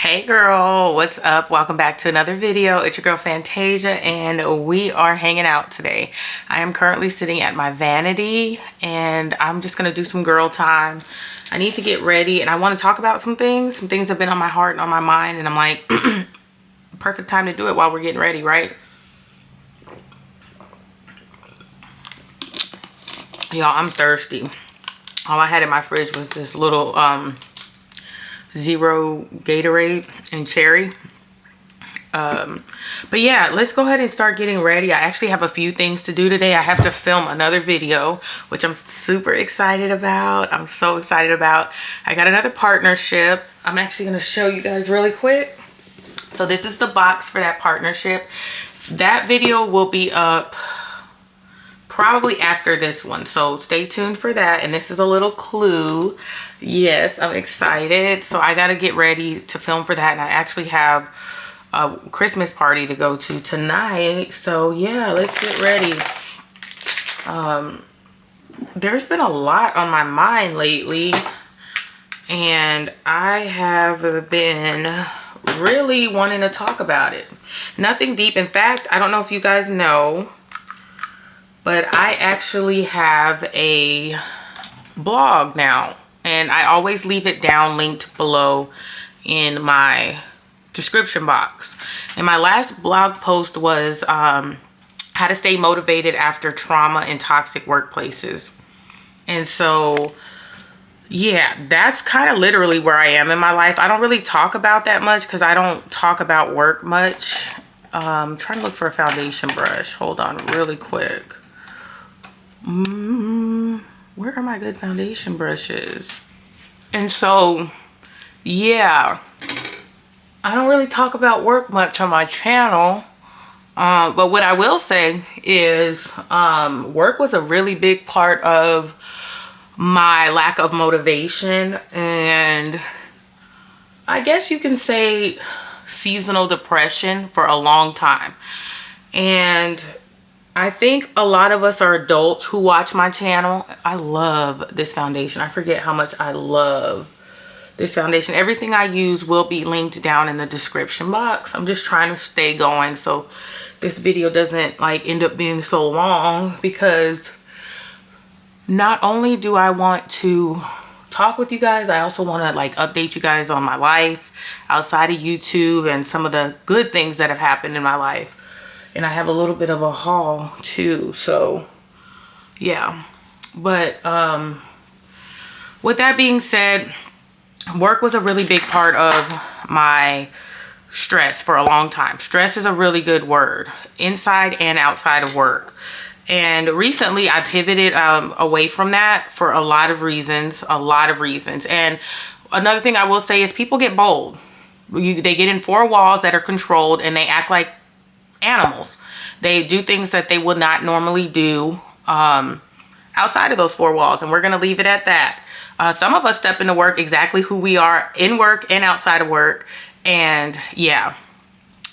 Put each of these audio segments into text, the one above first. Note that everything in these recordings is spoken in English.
Hey girl, what's up? Welcome back to another video. It's your girl Fantasia and we are hanging out today. I am currently sitting at my vanity and I'm just gonna do some girl time. I need to get ready and I want to talk about some things. Some things have been on my heart and on my mind, and I'm like, perfect time to do it while we're getting ready, right? Y'all, I'm thirsty. All I had in my fridge was this little zero Gatorade and cherry. But yeah, let's go ahead and start getting ready. I actually have a few things to do today. I have to film another video, which I'm super excited about. I'm so excited about. I got another partnership. I'm actually going to show you guys really quick. So this is the box for that partnership. That video will be up probably after this one, so stay tuned for that. And this is a little clue. Yes, I'm excited. So I got to get ready to film for that, and I actually have a Christmas party to go to tonight. So yeah, let's get ready. There's been a lot on my mind lately, and I have been really wanting to talk about it. Nothing deep. In fact, I don't know if you guys know, but I actually have a blog now, and I always leave it down linked below in my description box. And my last blog post was how to stay motivated after trauma in toxic workplaces. And so yeah, that's kind of literally where I am in my life. I don't really talk about that much because I don't talk about work much. I'm trying to look for a foundation brush. Hold on really quick. Where are my good foundation brushes? And so yeah, I don't really talk about work much on my channel, but what I will say is work was a really big part of my lack of motivation, and I guess you can say seasonal depression for a long time. And I think a lot of us are adults who watch my channel. I love this foundation. I forget how much I love this foundation. Everything I use will be linked down in the description box. I'm just trying to stay going so this video doesn't like end up being so long, because not only do I want to talk with you guys, I also want to like update you guys on my life outside of YouTube and some of the good things that have happened in my life. And I have a little bit of a haul too, so yeah. But with that being said, work was a really big part of my stress for a long time. Stress is a really good word, inside and outside of work. And recently I pivoted away from that for a lot of reasons. And another thing I will say is people get bold. They get in four walls that are controlled and they act like animals. They do things that they would not normally do outside of those four walls, and we're going to leave it at that. Some of us step into work exactly who we are in work and outside of work. And yeah,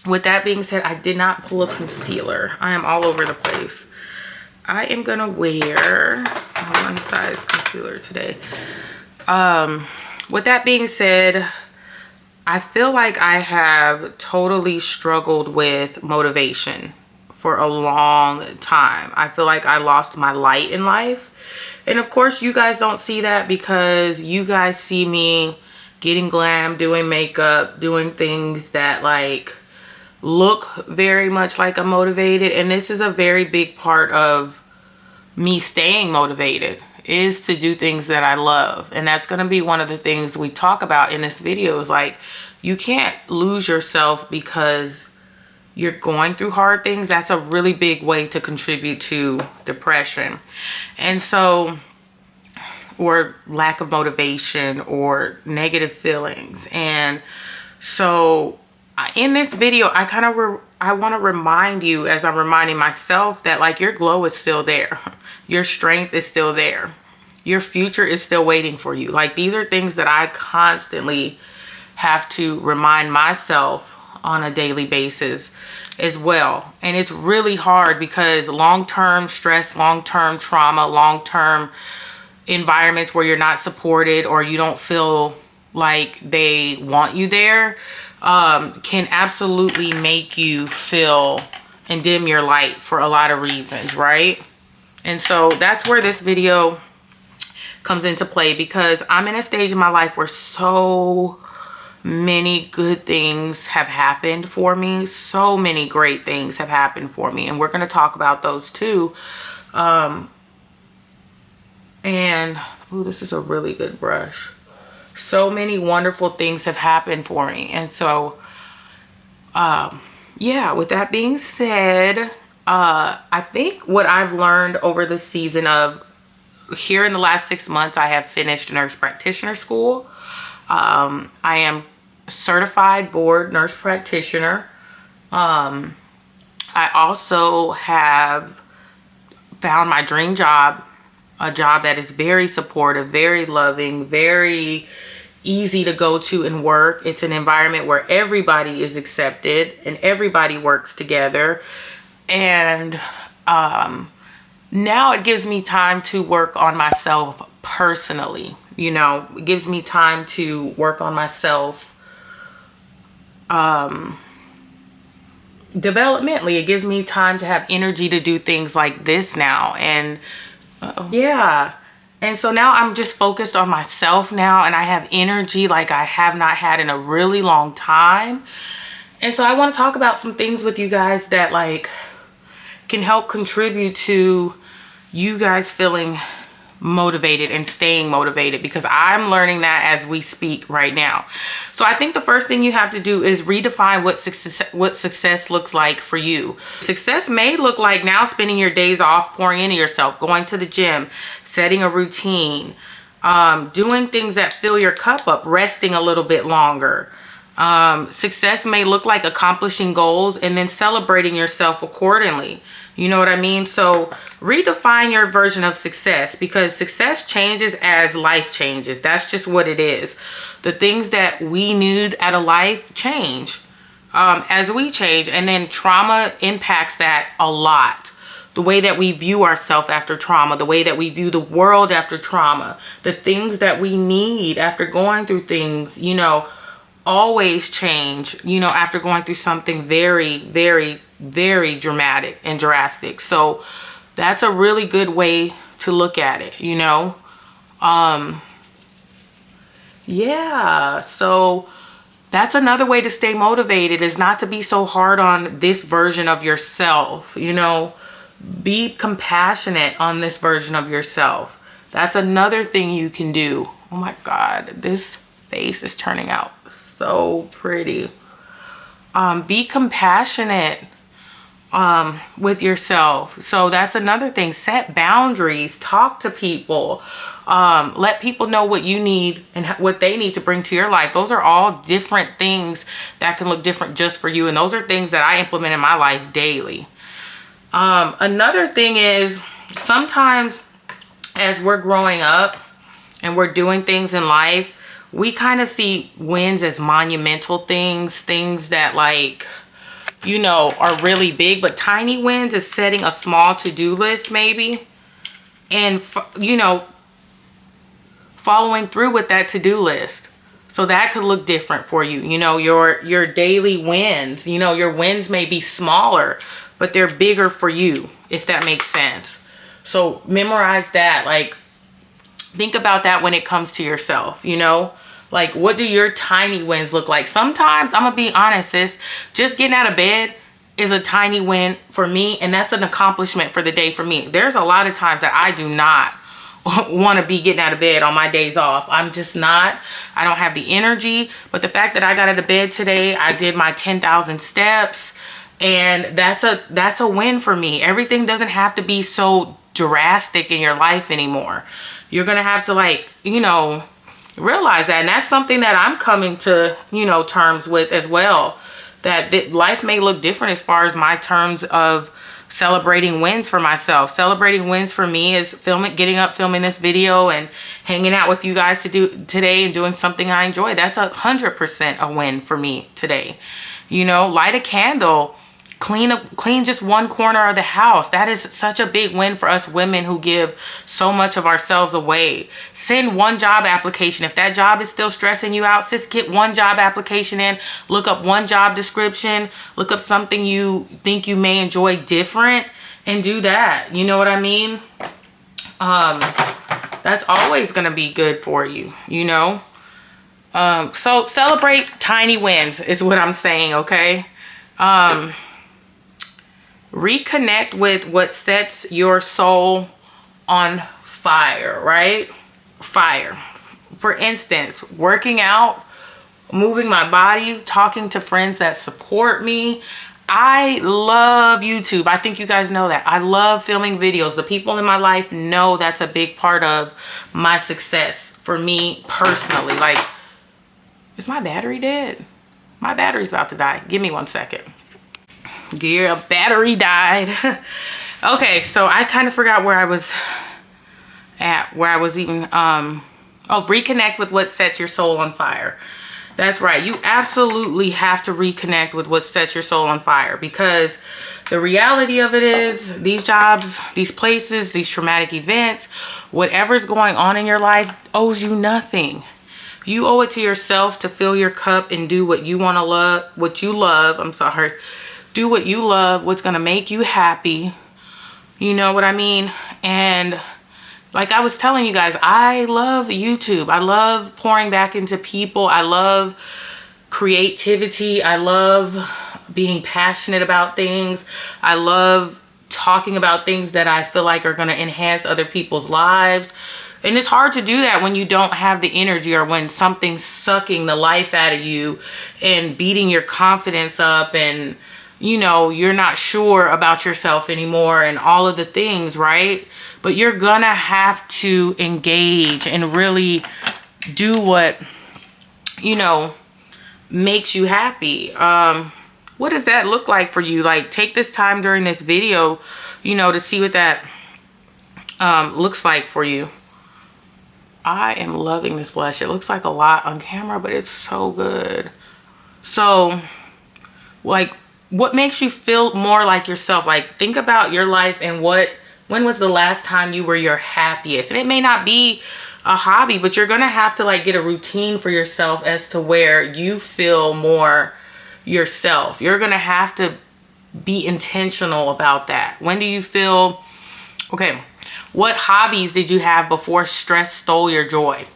with that being said, I did not pull a concealer. I am all over the place. I am gonna wear a one size concealer today. With that being said, I feel like I have totally struggled with motivation for a long time. I feel like I lost my light in life. And of course you guys don't see that because you guys see me getting glam, doing makeup, doing things that like look very much like I'm motivated. And this is a very big part of me staying motivated, is to do things that I love. And that's going to be one of the things we talk about in this video, is like, you can't lose yourself because you're going through hard things. That's a really big way to contribute to depression. And so, or lack of motivation or negative feelings. And so in this video, I want to remind you, as I'm reminding myself, that like your glow is still there. Your strength is still there. Your future is still waiting for you. Like, these are things that I constantly have to remind myself on a daily basis as well. And it's really hard because long-term stress, long-term trauma, long-term environments where you're not supported or you don't feel like they want you there, can absolutely make you feel and dim your light for a lot of reasons, right? And so that's where this video comes into play, because I'm in a stage in my life where so many good things have happened for me. So many great things have happened for me, and we're going to talk about those too. And ooh, this is a really good brush. So many wonderful things have happened for me. And so yeah, with that being said, I think what I've learned over the season of here in the last 6 months, I have finished nurse practitioner school. I am certified board nurse practitioner. I also have found my dream job, a job that is very supportive, very loving, very easy to go to and work. It's an environment where everybody is accepted and everybody works together. And now it gives me time to work on myself personally. You know, it gives me time to work on myself developmentally. It gives me time to have energy to do things like this now. And yeah. And so now I'm just focused on myself now, and I have energy like I have not had in a really long time. And so I want to talk about some things with you guys that like can help contribute to you guys feeling motivated and staying motivated, because I'm learning that as we speak right now. So I think the first thing you have to do is redefine what success looks like for you. Success may look like now spending your days off, pouring into yourself, going to the gym, setting a routine, doing things that fill your cup up, resting a little bit longer. Success may look like accomplishing goals and then celebrating yourself accordingly. You know what I mean? So redefine your version of success, because success changes as life changes. That's just what it is. The things that we need out of life change as we change, and then trauma impacts that a lot. The way that we view ourselves after trauma, the way that we view the world after trauma, the things that we need after going through things, you know, always change, you know, after going through something very, very, very dramatic and drastic. So that's a really good way to look at it, you know. Yeah, so that's another way to stay motivated, is not to be so hard on this version of yourself, you know. Be compassionate on this version of yourself. That's another thing you can do. Oh my God, this face is turning out so pretty. Be compassionate with yourself. So that's another thing. Set boundaries. Talk to people. Let people know what you need and what they need to bring to your life. Those are all different things that can look different just for you. And those are things that I implement in my life daily. Another thing is, sometimes as we're growing up and we're doing things in life, we kind of see wins as monumental things, things that like, you know, are really big. But tiny wins is setting a small to-do list maybe, and you know, following through with that to-do list. So that could look different for you. You know, your daily wins, you know, your wins may be smaller, but they're bigger for you, if that makes sense. So memorize that. Like, think about that when it comes to yourself, you know. Like, what do your tiny wins look like? Sometimes, I'm gonna be honest, sis, just getting out of bed is a tiny win for me, and that's an accomplishment for the day for me. There's a lot of times that I do not want to be getting out of bed on my days off. I'm just not. I don't have the energy. But the fact that I got out of bed today, I did my 10,000 steps, and that's a win for me. Everything doesn't have to be so drastic in your life anymore. You're gonna have to, like, you know, realize that. And that's something that I'm coming to, you know, terms with as well, that life may look different as far as my terms of celebrating wins for myself. Celebrating wins for me is getting up, filming this video and hanging out with you guys today and doing something I enjoy. That's 100% a win for me today. You know, light a candle, clean just one corner of the house. That is such a big win for us women who give so much of ourselves away. Send one job application. If that job is still stressing you out, sis, get one job application in. Look up one job description. Look up something you think you may enjoy different and do that. You know what I mean? That's always going to be good for you, you know? So celebrate tiny wins is what I'm saying, okay? Reconnect with what sets your soul on fire, right? Fire. For instance, working out, moving my body, talking to friends that support me. I love YouTube. I think you guys know that. I love filming videos. The people in my life know that's a big part of my success for me personally. Like, is my battery dead? My battery's about to die. Give me 1 second. Dear, battery died. Okay, so I kind of forgot where I was at, where I was even, reconnect with what sets your soul on fire. That's right. You absolutely have to reconnect with what sets your soul on fire, because the reality of it is these jobs, these places, these traumatic events, whatever's going on in your life owes you nothing. You owe it to yourself to fill your cup and do what you want to love, what you love. I'm sorry. Do what you love, what's going to make you happy. You know what I mean? And like I was telling you guys, I love YouTube. I love pouring back into people. I love creativity. I love being passionate about things. I love talking about things that I feel like are going to enhance other people's lives. And it's hard to do that when you don't have the energy, or when something's sucking the life out of you and beating your confidence up, and you know, you're not sure about yourself anymore and all of the things, right? But you're gonna have to engage and really do what, you know, makes you happy. What does that look like for you? Like, take this time during this video, you know, to see what that looks like for you. I am loving this blush. It looks like a lot on camera, but it's so good. So, like, what makes you feel more like yourself? Like, think about your life and when was the last time you were your happiest? And it may not be a hobby, but you're gonna have to like get a routine for yourself as to where you feel more yourself. You're gonna have to be intentional about that. When do you feel, okay, what hobbies did you have before stress stole your joy,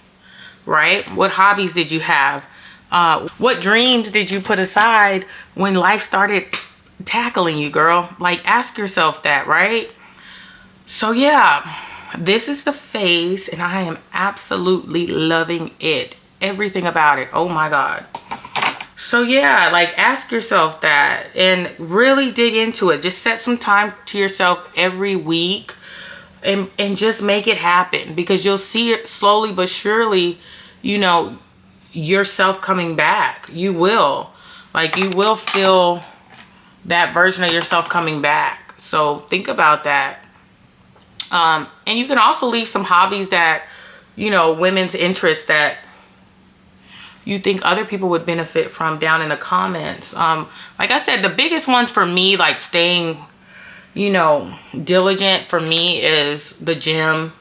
right? What hobbies did you have? What dreams did you put aside when life started tackling you, girl? Like, ask yourself that, right? So yeah, this is the face, and I am absolutely loving it. Everything about it. Oh my God. So yeah, like, ask yourself that and really dig into it. Just set some time to yourself every week and just make it happen, because you'll see it slowly but surely, you know, yourself coming back. You will. Like, you will feel that version of yourself coming back. So think about that. And you can also leave some hobbies that, you know, women's interests that you think other people would benefit from down in the comments. Like I said, the biggest ones for me, like staying, you know, diligent for me, is the gym,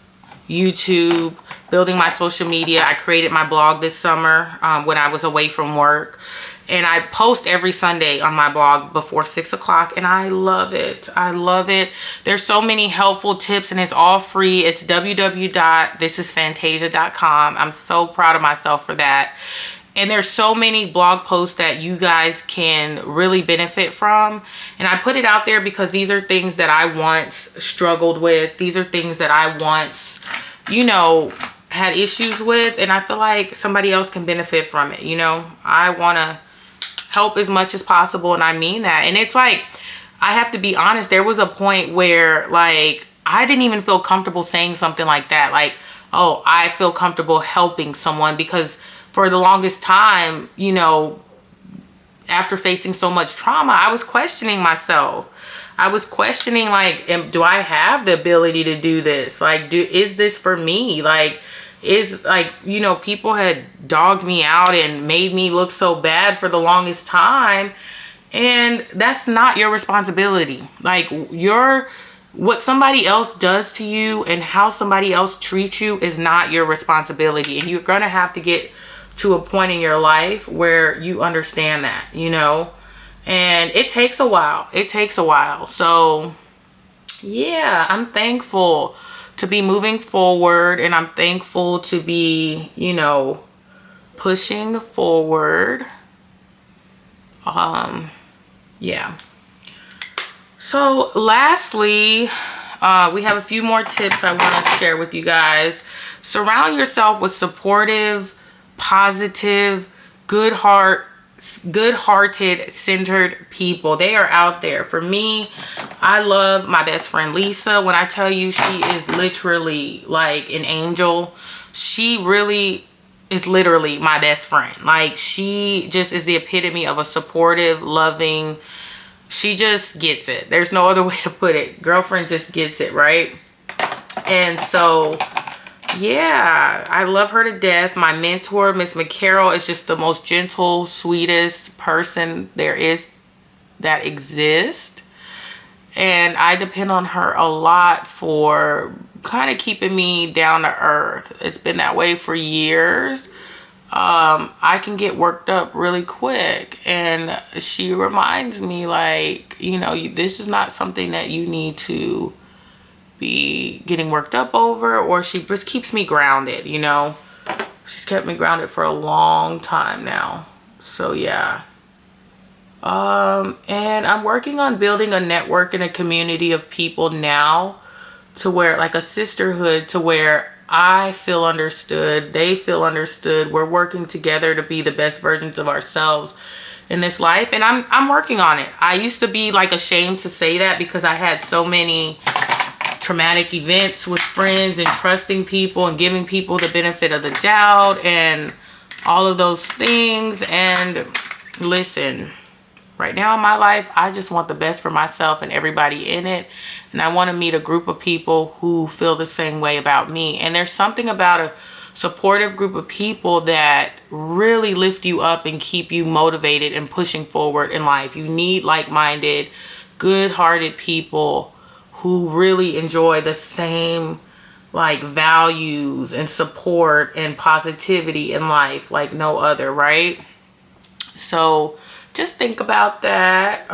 YouTube, building my social media. I created my blog this summer when I was away from work. And I post every Sunday on my blog before 6 o'clock, and I love it. I love it. There's so many helpful tips, and it's all free. It's www.thisisfantasia.com. I'm so proud of myself for that. And there's so many blog posts that you guys can really benefit from. And I put it out there because these are things that I once struggled with. These are things that I once, you know, had issues with. And I feel like somebody else can benefit from it. You know, I want to help as much as possible, and I mean that. And it's like, I have to be honest, there was a point where like I didn't even feel comfortable saying something like that, like, oh, I feel comfortable helping someone, because for the longest time, you know, after facing so much trauma, I was questioning myself. I was questioning, like, do I have the ability to do this? Like, is this for me? Like, you know, people had dogged me out and made me look so bad for the longest time. And that's not your responsibility. Like, what somebody else does to you and how somebody else treats you is not your responsibility. And you're gonna have to get to a point in your life where you understand that, you know. And it takes a while. It takes a while. So yeah, I'm thankful to be moving forward, and I'm thankful to be, you know, pushing forward. Yeah. So lastly, we have a few more tips I want to share with you guys. Surround yourself with supportive, positive, good-hearted, centered people. They are out there. For me, I love my best friend Lisa. When I tell you, she is literally like an angel. She really is literally my best friend. Like, she just is the epitome of a supportive, loving, she just gets it. There's no other way to put it. Girlfriend just gets it, right? And so, yeah, I love her to death. My mentor, Miss McCarroll, is just the most gentle, sweetest person there is that exists. And I depend on her a lot for kind of keeping me down to earth. It's been that way for years. I can get worked up really quick, and she reminds me, like, you know, this is not something that you need to be getting worked up over. Or she just keeps me grounded, you know. She's kept me grounded for a long time now. So yeah. And I'm working on building a network and a community of people now, to where, like, a sisterhood, to where I feel understood, they feel understood. We're working together to be the best versions of ourselves in this life. And I'm working on it. I used to be like ashamed to say that because I had so many traumatic events with friends and trusting people and giving people the benefit of the doubt and all of those things. And listen, right now in my life, I just want the best for myself and everybody in it. And I want to meet a group of people who feel the same way about me. And there's something about a supportive group of people that really lift you up and keep you motivated and pushing forward in life. You need like-minded, good-hearted people who really enjoy the same, like, values and support and positivity in life like no other, right? So just think about that,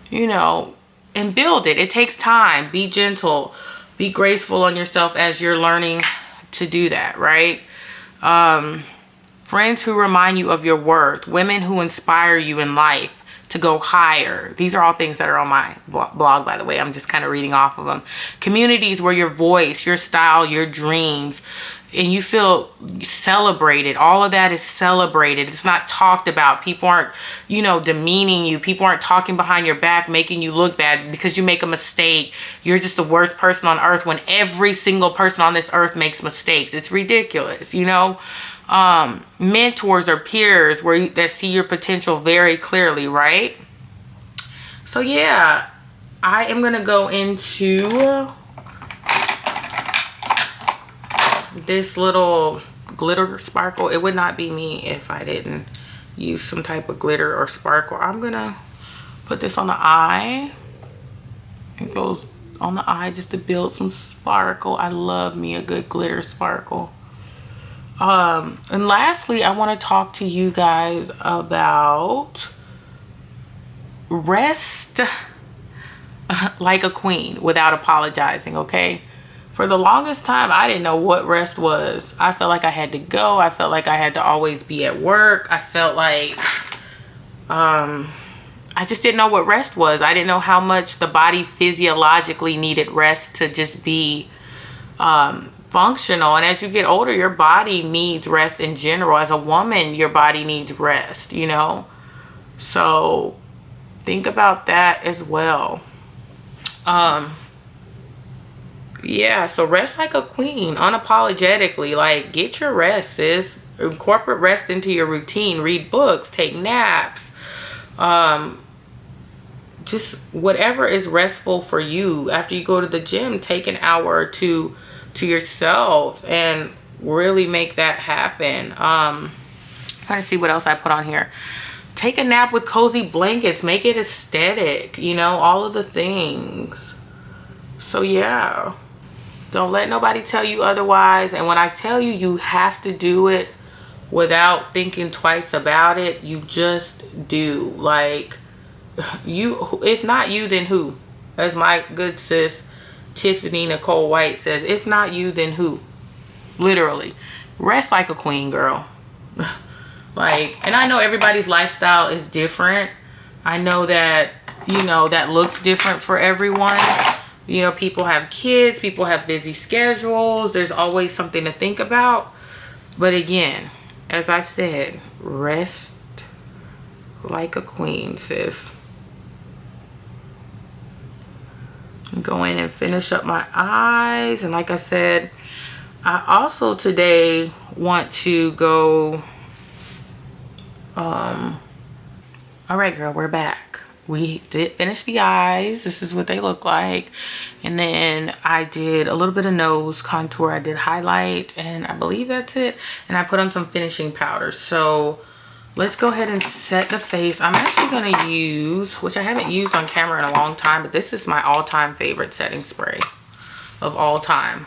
you know, and build it. It takes time. Be gentle, be graceful on yourself as you're learning to do that, right? Friends who remind you of your worth, women who inspire you in life to go higher. These are all things that are on my blog, by the way. I'm just kind of reading off of them. Communities where your voice, your style, your dreams, and you feel celebrated. All of that is celebrated. It's not talked about. People aren't, you know, demeaning you. People aren't talking behind your back, making you look bad because you make a mistake. You're just the worst person on earth, when every single person on this earth makes mistakes. It's ridiculous, you know. Mentors or peers that see your potential very clearly, right? So yeah, I am gonna go into this little glitter sparkle. It would not be me if I didn't use some type of glitter or sparkle. I'm gonna put this on the eye. It goes on the eye just to build some sparkle. I love me a good glitter sparkle. And lastly, I want to talk to you guys about rest like a queen without apologizing, okay? For the longest time, I didn't know what rest was. I felt like I had to go. I felt like I had to always be at work. I felt like I just didn't know what rest was. I didn't know how much the body physiologically needed rest to just be functional. And as you get older, your body needs rest in general. As a woman, your body needs rest, you know. So think about that as well. Yeah, so rest like a queen, unapologetically. Like, get your rest, sis. Incorporate rest into your routine. Read books, take naps, just whatever is restful for you. After you go to the gym, take an hour or two to yourself and really make that happen. Trying to see what else I put on here. take a nap with cozy blankets, make it aesthetic, you know, all of the things. So yeah, don't let nobody tell you otherwise. And when I tell you, you have to do it without thinking twice about it. You just do. Like, you, if not you, then who? As my good sis Tiffany Nicole White says, if not you, then who? Literally. Rest like a queen, girl. Like, and I know everybody's lifestyle is different. I know that, you know, that looks different for everyone. You know, people have kids, people have busy schedules. There's always something to think about. But again, as I said, rest like a queen, sis. Go in and finish up my eyes. And like I said, I also today want to go, all right, girl, we're back. We did finish the eyes. This is what they look like. And then I did a little bit of nose contour. I did highlight, and I believe that's it. And I put on some finishing powder. So let's go ahead and set the face. I'm actually going to use, which I haven't used on camera in a long time, but this is my all-time favorite setting spray of all time.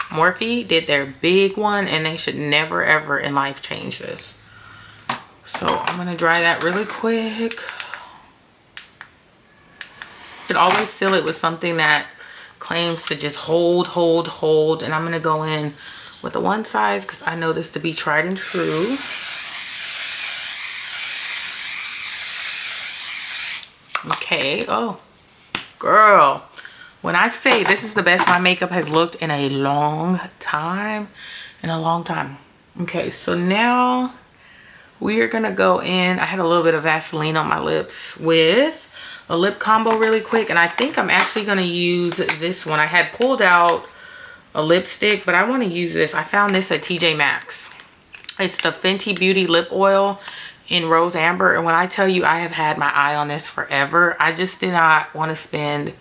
Morphe did their big one, and they should never ever in life change this. So I'm going to dry that really quick. Should always seal it with something that claims to just hold. And I'm going to go in with the one size because I know this to be tried and true. Okay. Oh, girl. When I say this is the best my makeup has looked in a long time. Okay, so now we are going to go in. I had a little bit of Vaseline on my lips with a lip combo really quick. And I think I'm actually going to use this one. I had pulled out a lipstick, but I want to use this. I found this at TJ Maxx. It's the Fenty Beauty Lip Oil in Rose Amber. And when I tell you I have had my eye on this forever, I just did not want to spend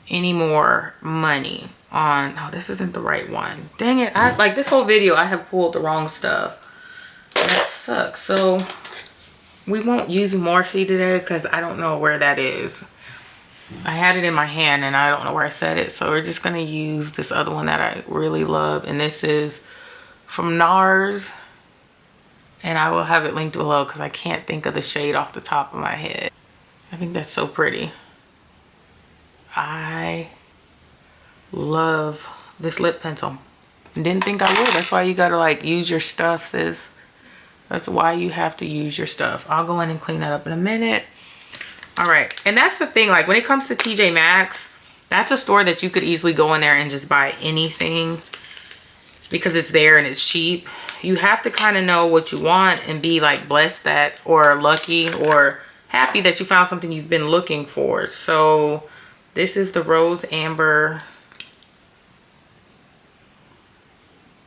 any more money on, oh, this isn't the right one. Dang it. I like this whole video I have pulled the wrong stuff. That sucks. So we won't use Morphe today because I don't know where that is. I had it in my hand and I don't know where I set it. So we're just going to use this other one that I really love. And this is from NARS. And I will have it linked below because I can't think of the shade off the top of my head. I think that's so pretty. I love this lip pencil. Didn't think I would. That's why you gotta like use your stuff, sis. That's why you have to use your stuff. I'll go in and clean that up in a minute. All right, and that's the thing, like when it comes to TJ Maxx, that's a store that you could easily go in there and just buy anything because it's there and it's cheap. You have to kind of know what you want and be like blessed that, or lucky or happy that you found something you've been looking for. So this is the Rose Amber.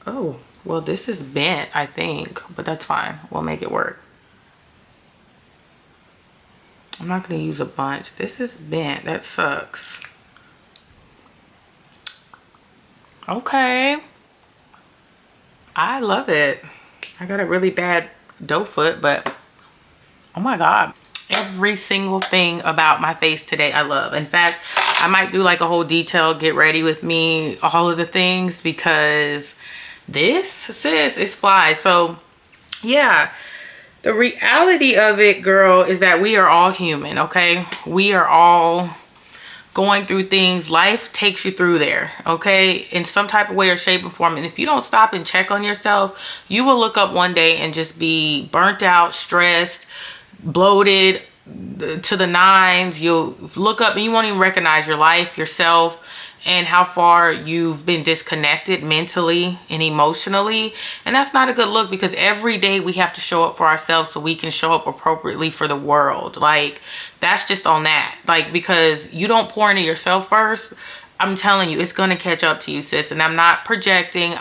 Oh, well, this is bent, I think, but that's fine. We'll make it work. I'm not going to use a bunch. This is bent. That sucks. Okay. I love it. I got a really bad doe foot, but oh my God. Every single thing about my face today I love. In fact, I might do like a whole detail get ready with me, all of the things, because this, sis, is fly. So yeah, the reality of it, girl, is that we are all human. Okay, we are all going through things. Life takes you through there, okay, in some type of way or shape or form. And if you don't stop and check on yourself, you will look up one day and just be burnt out, stressed, bloated to the nines. You'll look up and you won't even recognize your life, yourself, and how far you've been disconnected mentally and emotionally. And that's not a good look, because every day we have to show up for ourselves so we can show up appropriately for the world. Like, that's just on that. Like, because you don't pour into yourself first, I'm telling you, it's gonna catch up to you, sis. And I'm not projecting,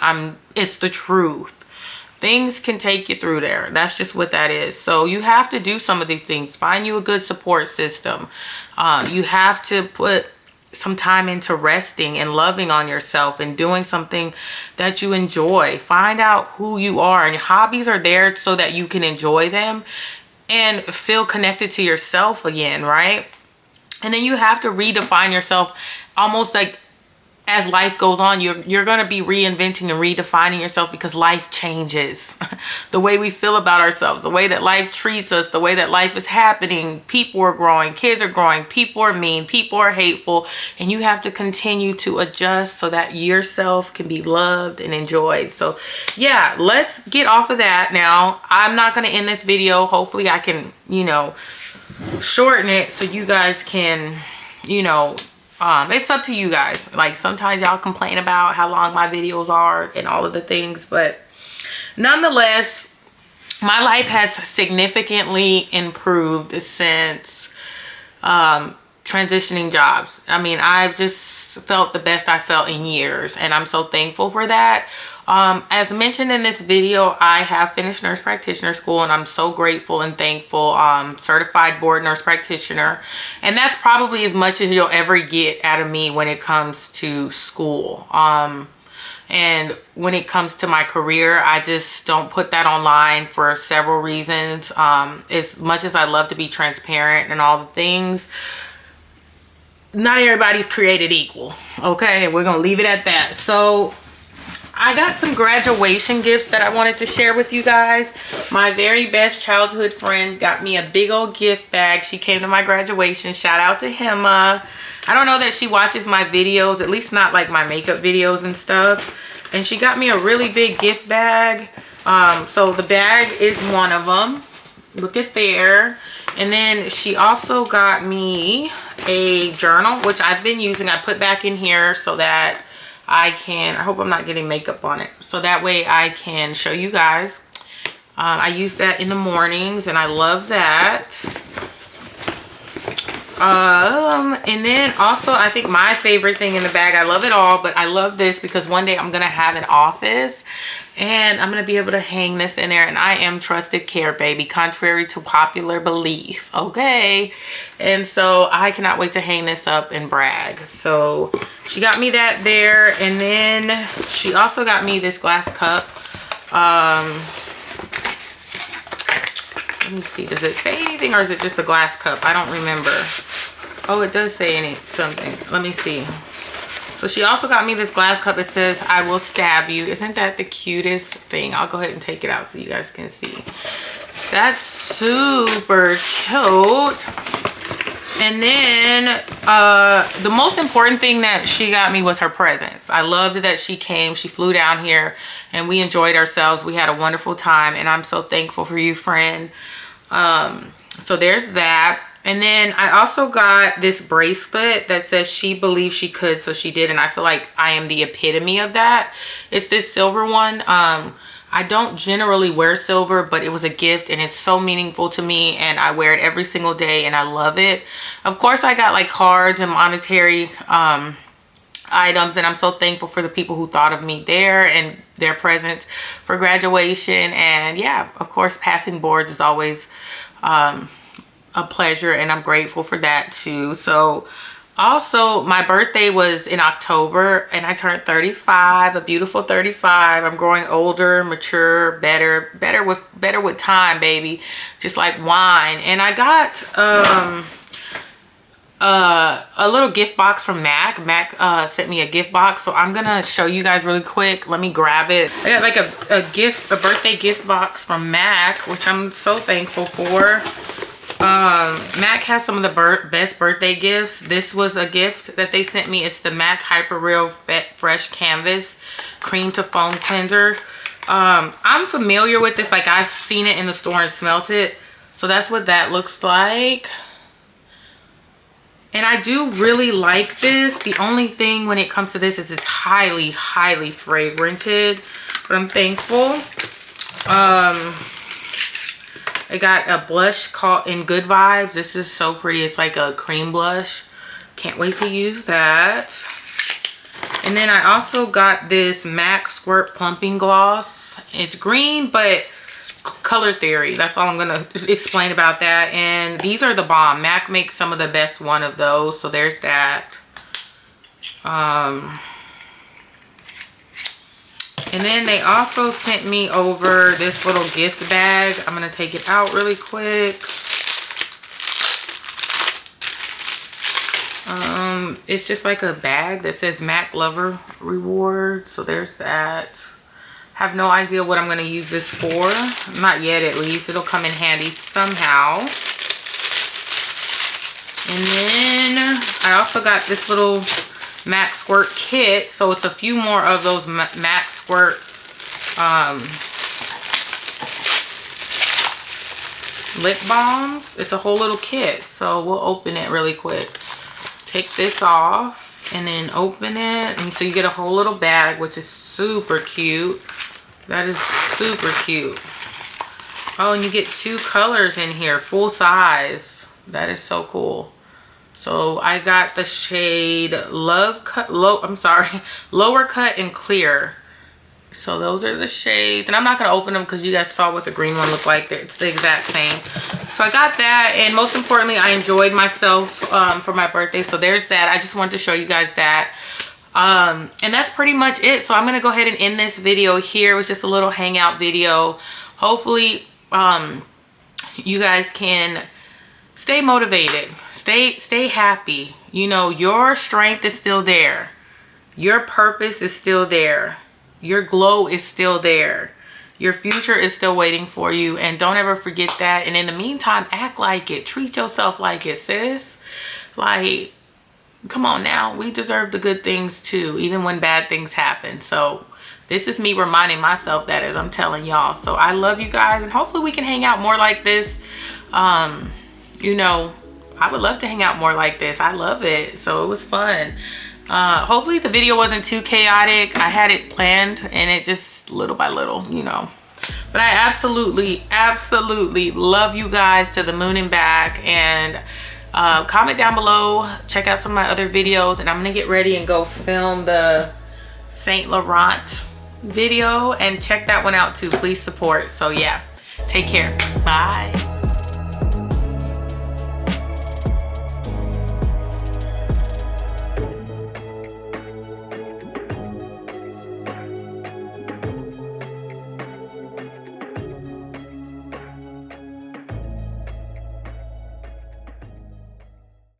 it's the truth. Things can take you through there. That's just what that is. So you have to do some of these things. Find you a good support system. You have to put some time into resting and loving on yourself and doing something that you enjoy. Find out who you are, and hobbies are there so that you can enjoy them and feel connected to yourself again, right? And then you have to redefine yourself, almost like as life goes on. You're going to be reinventing and redefining yourself, because life changes. The way we feel about ourselves, the way that life treats us, the way that life is happening. People are growing, kids are growing, people are mean, people are hateful, and you have to continue to adjust so that yourself can be loved and enjoyed. So yeah, let's get off of that now. I'm not going to end this video. Hopefully I can, you know, shorten it so you guys can, you know, it's up to you guys. Like, sometimes y'all complain about how long my videos are and all of the things, but nonetheless, my life has significantly improved since transitioning jobs. I mean, I've just felt the best I felt in years, and I'm so thankful for that. As mentioned in this video, I have finished nurse practitioner school, and I'm so grateful and thankful. Certified board nurse practitioner, and that's probably as much as you'll ever get out of me when it comes to school. And when it comes to my career, I just don't put that online for several reasons. As much as I love to be transparent and all the things, not everybody's created equal, okay? We're gonna leave it at that. So I got some graduation gifts that I wanted to share with you guys. My very best childhood friend got me a big old gift bag. She came to my graduation. Shout out to Hema. I don't know that she watches my videos, at least not like my makeup videos and stuff. And she got me a really big gift bag. So the bag is one of them. Look at there. And then she also got me a journal, which I've been using. I put back in here so that I hope I'm not getting makeup on it, so that way I can show you guys. I use that in the mornings, and I love that. And then also, I think my favorite thing in the bag, I love it all, but I love this because one day I'm gonna have an office, and I'm gonna be able to hang this in there, and I am trusted care, baby, contrary to popular belief, okay? And so I cannot wait to hang this up and brag. So she got me that there, and then she also got me this glass cup. Let me see, does it say anything, or is it just a glass cup? I don't remember. Oh, it does say something. Let me see. So she also got me this glass cup. It says, "I will stab you." Isn't that the cutest thing? I'll go ahead and take it out so you guys can see. That's super cute. And then the most important thing that she got me was her presence. I loved that she came. She flew down here, and we enjoyed ourselves. We had a wonderful time, and I'm so thankful for you, friend. So there's that. And then I also got this bracelet that says she believed she could, so she did. And I feel like I am the epitome of that. It's this silver one. I don't generally wear silver, but it was a gift, and it's so meaningful to me, and I wear it every single day, and I love it. Of course, I got like cards and monetary items, and I'm so thankful for the people who thought of me there and their presence for graduation. And yeah, of course, passing boards is always a pleasure, and I'm grateful for that too. So also, my birthday was in October, and I turned 35, a beautiful 35. I'm growing older, mature, better with time, baby, just like wine. And I got a little gift box from Mac. Mac sent me a gift box, so I'm gonna show you guys really quick. Let me grab it. I got like a birthday gift box from Mac, which I'm so thankful for. Mac has some of the best birthday gifts. This was a gift that they sent me. It's the Mac Hyper Real Fresh Canvas Cream to Foam Cleanser. I'm familiar with this. Like, I've seen it in the store and smelt it. So that's what that looks like. And I do really like this. The only thing when it comes to this is it's highly, highly fragranted. But I'm thankful. I got a blush called In Good Vibes. This is so pretty. It's like a cream blush. Can't wait to use that. And then I also got this MAC Squirt Plumping Gloss. It's green, but color theory. That's all I'm going to explain about that. And these are the bomb. MAC makes some of the best one of those. So there's that. And then they also sent me over this little gift bag. I'm gonna take it out really quick. It's just like a bag that says Mac Lover Reward. So there's that. Have no idea what I'm gonna use this for. Not yet, at least. It'll come in handy somehow. And then I also got this little MAC Squirt kit. So it's a few more of those MAC Squirt lip balms. It's a whole little kit. So we'll open it really quick. Take this off and then open it. And so you get a whole little bag, which is super cute. That is super cute. Oh, and you get 2 colors in here, full size. That is so cool. So I got the shade Lower Cut and Clear. So those are the shades. And I'm not going to open them because you guys saw what the green one looked like. It's the exact same. So I got that. And most importantly, I enjoyed myself for my birthday. So there's that. I just wanted to show you guys that. And that's pretty much it. So I'm going to go ahead and end this video here. It was just a little hangout video. Hopefully you guys can stay motivated. Stay happy. You know, your strength is still there. Your purpose is still there. Your glow is still there. Your future is still waiting for you. And don't ever forget that. And in the meantime, act like it. Treat yourself like it, sis. Like, come on now. We deserve the good things too, even when bad things happen. So this is me reminding myself that as I'm telling y'all. So I love you guys. And hopefully we can hang out more like this. You know, I would love to hang out more like this. I love it. So it was fun. Hopefully the video wasn't too chaotic. I had it planned and it just little by little, you know. But I absolutely love you guys to the moon and back. And comment down below. Check out some of my other videos. And I'm going to get ready and go film the Saint Laurent video. And check that one out too. Please support. So yeah, take care. Bye.